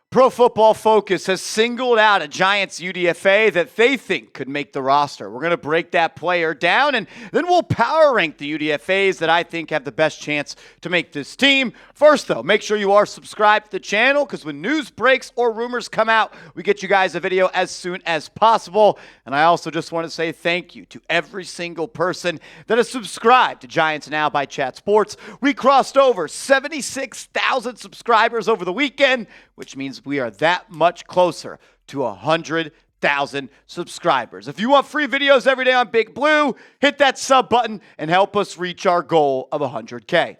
Pro Football Focus has singled out a Giants UDFA that they think could make the roster. We're going to break that player down, and then we'll power rank the UDFAs that I think have the best chance to make this team. First, though, make sure you are subscribed to the channel, because when news breaks or rumors come out, we get you guys a video as soon as possible. And I also just want to say thank you to every single person that has subscribed to Giants Now by Chat Sports. We crossed over 76,000 subscribers over the weekend, which means we are that much closer to 100,000 subscribers. If you want free videos every day on Big Blue, hit that sub button and help us reach our goal of 100K.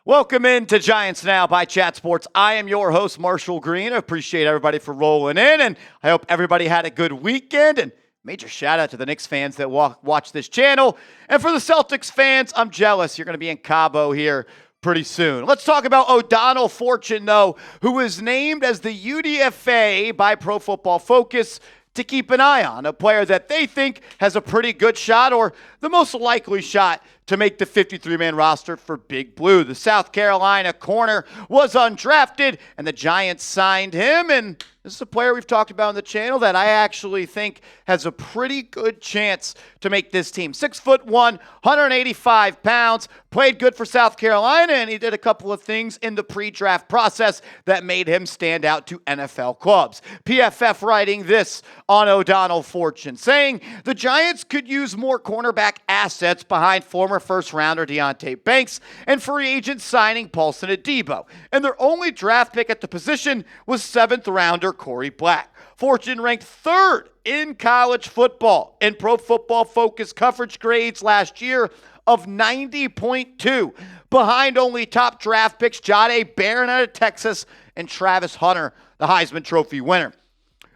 Welcome in to Giants Now by Chat Sports. I am your host, Marshall Green. I appreciate everybody for rolling in, and I hope everybody had a good weekend. And major shout out to the Knicks fans that watch this channel. And for the Celtics fans, I'm jealous. You're going to be in Cabo here pretty soon. Let's talk about O'Donnell Fortune, though, who was named as the UDFA by Pro Football Focus to keep an eye on, a player that they think has a pretty good shot, or the most likely shot, to make the 53-man roster for Big Blue. The South Carolina corner was undrafted, and the Giants signed him, and this is a player we've talked about on the channel that I actually think has a pretty good chance to make this team. 6'1", 185 pounds, played good for South Carolina, and he did a couple of things in the pre-draft process that made him stand out to NFL clubs. PFF writing this on O'Donnell Fortune, saying the Giants could use more cornerback assets behind former first-rounder Deonte Banks and free agent signing Paulson Adebo, and their only draft pick at the position was 7th-rounder Corey Black. Fortune ranked 3rd in college football in Pro Football Focus coverage grades last year of 90.2, behind only top draft picks Jahdae Barron out of Texas and Travis Hunter, the Heisman Trophy winner.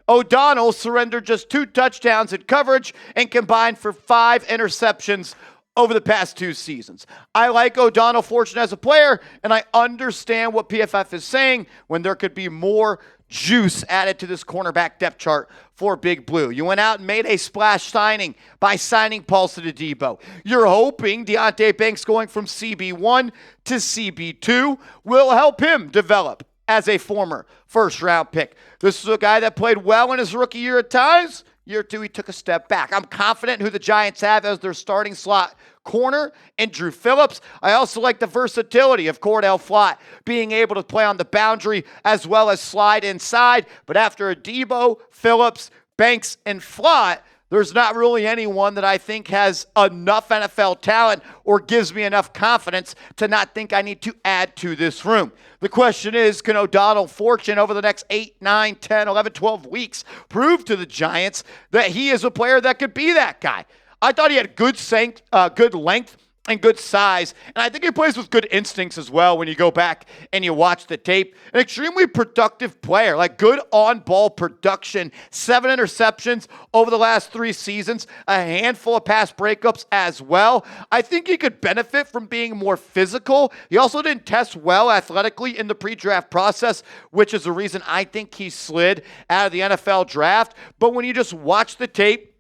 O'Donnell surrendered just 2 touchdowns in coverage and combined for 5 interceptions over the past 2 seasons. I like O'Donnell Fortune as a player, and I understand what PFF is saying when there could be more juice added to this cornerback depth chart for Big Blue. You went out and made a splash signing by signing Paulson Adebo. You're hoping Deonte Banks going from CB1 to CB2 will help him develop as a former first-round pick. This is a guy that played well in his rookie year at times. Year 2, he took a step back. I'm confident who the Giants have as their starting slot corner and Drew Phillips. I also like the versatility of Cordell Flott being able to play on the boundary as well as slide inside. But after Adebo, Phillips, Banks, and Flott, there's not really anyone that I think has enough NFL talent or gives me enough confidence to not think I need to add to this room. The question is, can O'Donnell Fortune over the next 8, 9, 10, 11, 12 weeks prove to the Giants that he is a player that could be that guy? I thought he had good length and good size, and I think he plays with good instincts as well when you go back and you watch the tape. An extremely productive player, like good on-ball production, 7 interceptions over the last 3 seasons, a handful of pass breakups as well. I think he could benefit from being more physical. He also didn't test well athletically in the pre-draft process, which is the reason I think he slid out of the NFL draft. But when you just watch the tape,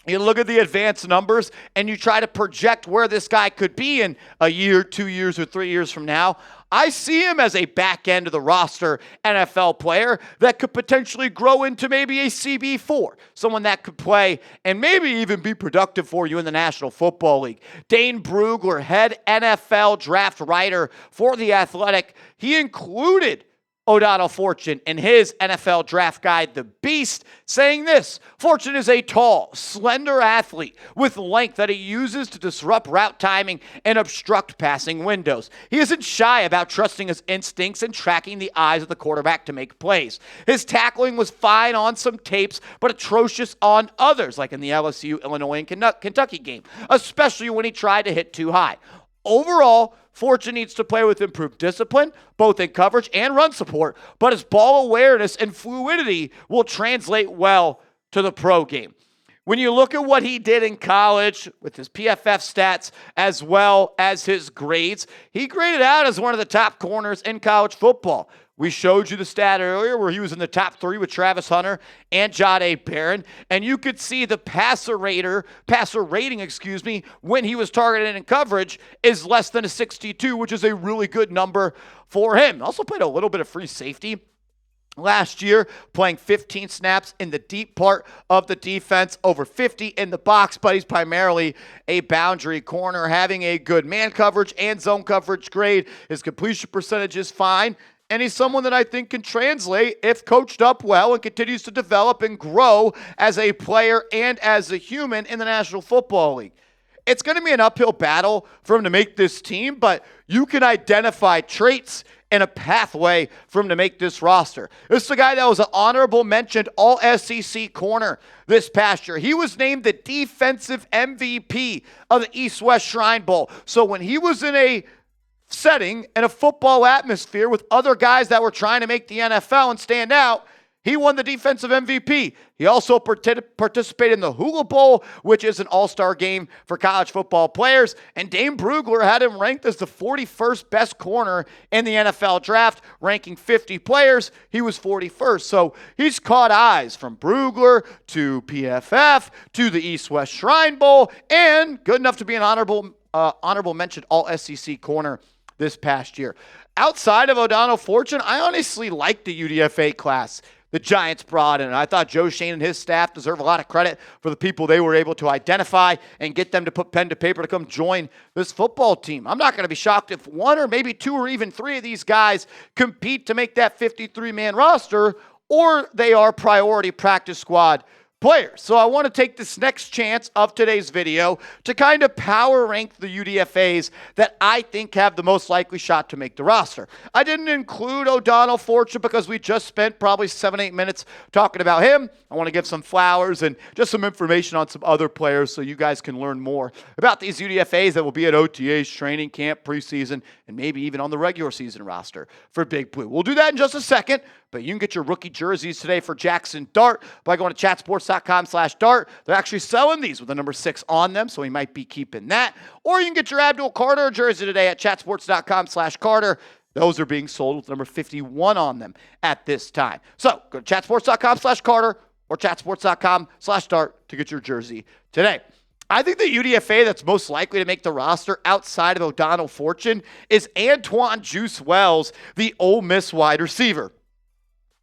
you look at the advanced numbers and you try to project where this guy could be in a year, 2 years, or 3 years from now, I see him as a back end of the roster NFL player that could potentially grow into maybe a CB4, someone that could play and maybe even be productive for you in the National Football League. Dane Brugler, head NFL draft writer for The Athletic, he included O'Donnell Fortune in his NFL draft guide, The Beast, saying this: Fortune is a tall, slender athlete with length that he uses to disrupt route timing and obstruct passing windows. He isn't shy about trusting his instincts and tracking the eyes of the quarterback to make plays. His tackling was fine on some tapes, but atrocious on others, like in the LSU, Illinois, and Kentucky game, especially when he tried to hit too high. Overall, Fortune needs to play with improved discipline, both in coverage and run support, but his ball awareness and fluidity will translate well to the pro game. When you look at what he did in college with his PFF stats as well as his grades, he graded out as one of the top corners in college football. We showed you the stat earlier where he was in the top 3 with Travis Hunter and Jahdae Barron, and you could see the passer rating, when he was targeted in coverage is less than a 62, which is a really good number for him. Also played a little bit of free safety last year, playing 15 snaps in the deep part of the defense, over 50 in the box, but he's primarily a boundary corner, having a good man coverage and zone coverage grade. His completion percentage is fine. And he's someone that I think can translate if coached up well and continues to develop and grow as a player and as a human in the National Football League. It's going to be an uphill battle for him to make this team, but you can identify traits and a pathway for him to make this roster. This is a guy that was an honorable mentioned All-SEC corner this past year. He was named the defensive MVP of the East-West Shrine Bowl. So when he was in a setting and a football atmosphere with other guys that were trying to make the NFL and stand out, he won the defensive MVP. He also participated in the Hula Bowl, which is an all-star game for college football players. And Dane Brugler had him ranked as the 41st best corner in the NFL draft, ranking 50 players. He was 41st. So he's caught eyes from Brugler to PFF to the East-West Shrine Bowl, and good enough to be an honorable mention All-SEC corner this past year. Outside of O'Donnell Fortune, I honestly like the UDFA class the Giants brought in. I thought Joe Schoen and his staff deserve a lot of credit for the people they were able to identify and get them to put pen to paper to come join this football team. I'm not going to be shocked if 1 or maybe 2 or even 3 of these guys compete to make that 53-man roster, or they are priority practice squad players. So I want to take this next chance of today's video to kind of power rank the UDFAs that I think have the most likely shot to make the roster. I didn't include O'Donnell Fortune because we just spent probably 7-8 minutes talking about him. I want to give some flowers and just some information on some other players so you guys can learn more about these UDFAs that will be at OTAs, training camp, preseason, and maybe even on the regular season roster for Big Blue. We'll do that in just a second, but you can get your rookie jerseys today for Jackson Dart by going to chatsports.com/dart. They're actually selling these with the number 6 on them, so we might be keeping that. Or you can get your Abdul Carter jersey today at chatsports.com/Carter. Those are being sold with number 51 on them at this time. So go to chatsports.com/Carter or chatsports.com/Dart to get your jersey today. I think the UDFA that's most likely to make the roster outside of O'Donnell Fortune is Antoine Juice Wells, the Ole Miss wide receiver.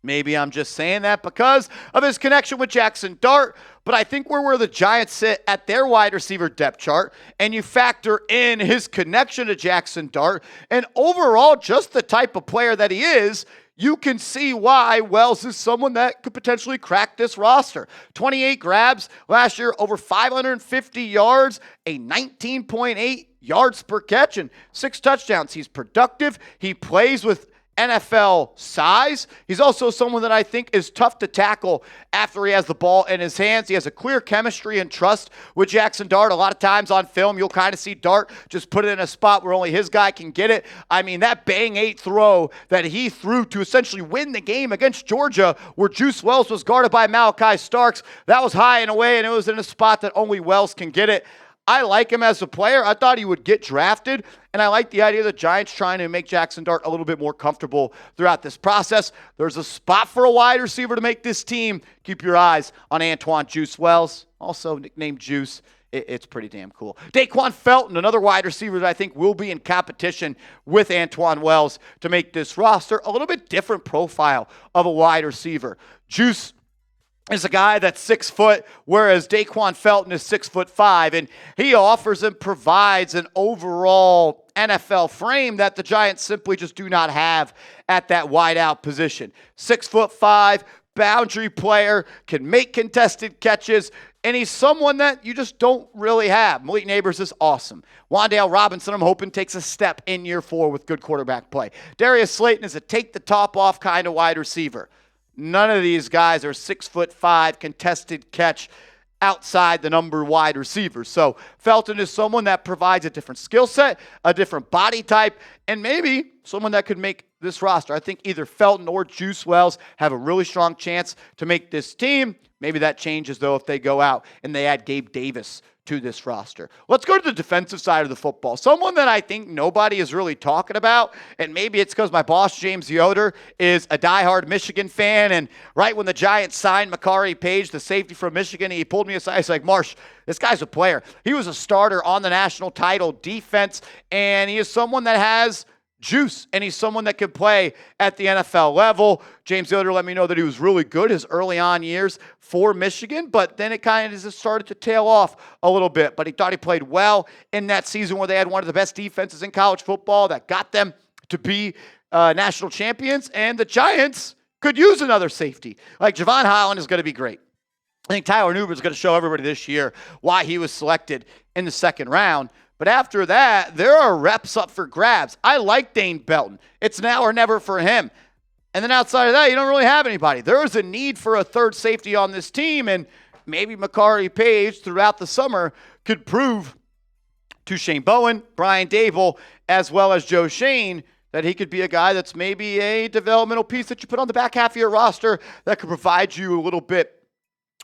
Maybe I'm just saying that because of his connection with Jackson Dart, but I think where the Giants sit at their wide receiver depth chart, and you factor in his connection to Jackson Dart, and overall just the type of player that he is, you can see why Wells is someone that could potentially crack this roster. 28 grabs last year, over 550 yards, a 19.8 yards per catch, and 6 touchdowns. He's productive. He plays with NFL size. He's also someone that I think is tough to tackle after he has the ball in his hands. He has a clear chemistry and trust with Jackson Dart. A lot of times on film, you'll kind of see Dart just put it in a spot where only his guy can get it. I mean, that bang 8 throw that he threw to essentially win the game against Georgia, where Juice Wells was guarded by Malachi Starks, that was high and away, and it was in a spot that only Wells can get it. I like him as a player. I thought he would get drafted, and I like the idea of the Giants trying to make Jackson Dart a little bit more comfortable throughout this process. There's a spot for a wide receiver to make this team. Keep your eyes on Antoine Juice Wells, also nicknamed Juice. It's pretty damn cool. Daquan Felton, another wide receiver that I think will be in competition with Antoine Wells to make this roster. A little bit different profile of a wide receiver. Juice is a guy that's 6 foot, whereas Daquan Felton is 6'5", and he offers and provides an overall NFL frame that the Giants simply just do not have at that wideout position. 6'5", boundary player, can make contested catches, and he's someone that you just don't really have. Malik Neighbors is awesome. Wan'Dale Robinson, I'm hoping, takes a step in year 4 with good quarterback play. Darius Slayton is a take the top off kind of wide receiver. None of these guys are 6'5", contested catch outside the number wide receivers. So Felton is someone that provides a different skill set, a different body type, and maybe someone that could make this roster. I think either Felton or Juice Wells have a really strong chance to make this team. Maybe that changes, though, if they go out and they add Gabe Davis to this roster. Let's go to the defensive side of the football. Someone that I think nobody is really talking about, and maybe it's because my boss, James Yoder, is a diehard Michigan fan, and right when the Giants signed Makari Page, the safety from Michigan, he pulled me aside. He's like, Marsh, this guy's a player. He was a starter on the national title defense, and he is someone that has juice, and he's someone that can play at the NFL level. James Yoder let me know that he was really good his early on years for Michigan, but then it kind of just started to tail off a little bit. But he thought he played well in that season where they had one of the best defenses in college football that got them to be national champions, and the Giants could use another safety. Like Jevon Holland is going to be great. I think Tyler Newberg is going to show everybody this year why he was selected in the second round. But after that, there are reps up for grabs. I like Dane Belton. It's now or never for him. And then outside of that, you don't really have anybody. There is a need for a third safety on this team, and maybe Makari Page throughout the summer could prove to Shane Bowen, Brian Daboll, as well as Joe Schoen that he could be a guy that's maybe a developmental piece that you put on the back half of your roster that could provide you a little bit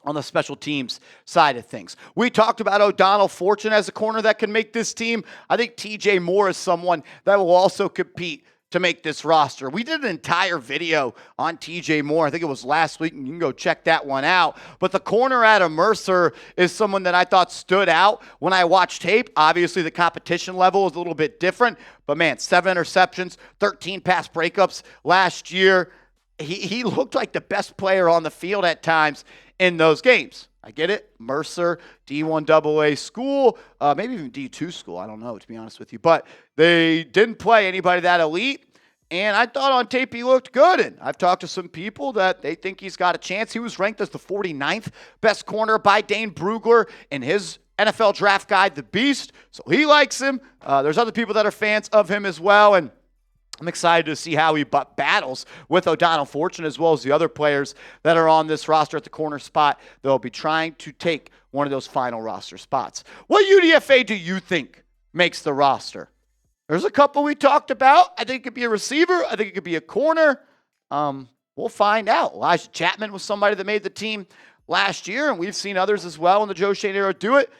on the special teams side of things. We talked about O'Donnell Fortune as a corner that can make this team. I think TJ Moore is someone that will also compete to make this roster. We did an entire video on TJ Moore. I think it was last week, and you can go check that one out. But the corner out of Mercer is someone that I thought stood out when I watched tape. Obviously, the competition level is a little bit different. But, man, 7 interceptions, 13 pass breakups last year. He looked like the best player on the field at times in those games. I get it. Mercer, D1 AA school, maybe even D2 school. I don't know, to be honest with you. But they didn't play anybody that elite. And I thought on tape he looked good. And I've talked to some people that they think he's got a chance. He was ranked as the 49th best corner by Dane Brugler in his NFL draft guide, The Beast. So he likes him. There's other people that are fans of him as well. And I'm excited to see how he battles with O'Donnell Fortune as well as the other players that are on this roster at the corner spot. They'll be trying to take one of those final roster spots. What UDFA do you think makes the roster? There's a couple we talked about. I think it could be a receiver. I think it could be a corner. We'll find out. Elijah Chapman was somebody that made the team last year, and we've seen others as well in the Joe Schoen era do it.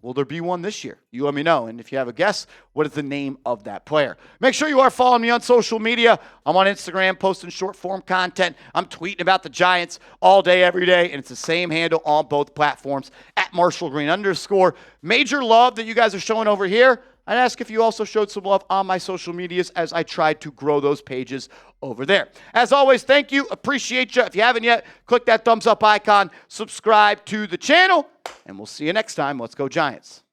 Will there be one this year? You let me know. And if you have a guess, what is the name of that player? Make sure you are following me on social media. I'm on Instagram posting short form content. I'm tweeting about the Giants all day, every day. And it's the same handle on both platforms at @MarshallGreen_. Major love that you guys are showing over here. I'd ask if you also showed some love on my social medias as I tried to grow those pages over there. As always, thank you. Appreciate you. If you haven't yet, click that thumbs up icon. Subscribe to the channel. And we'll see you next time. Let's go Giants.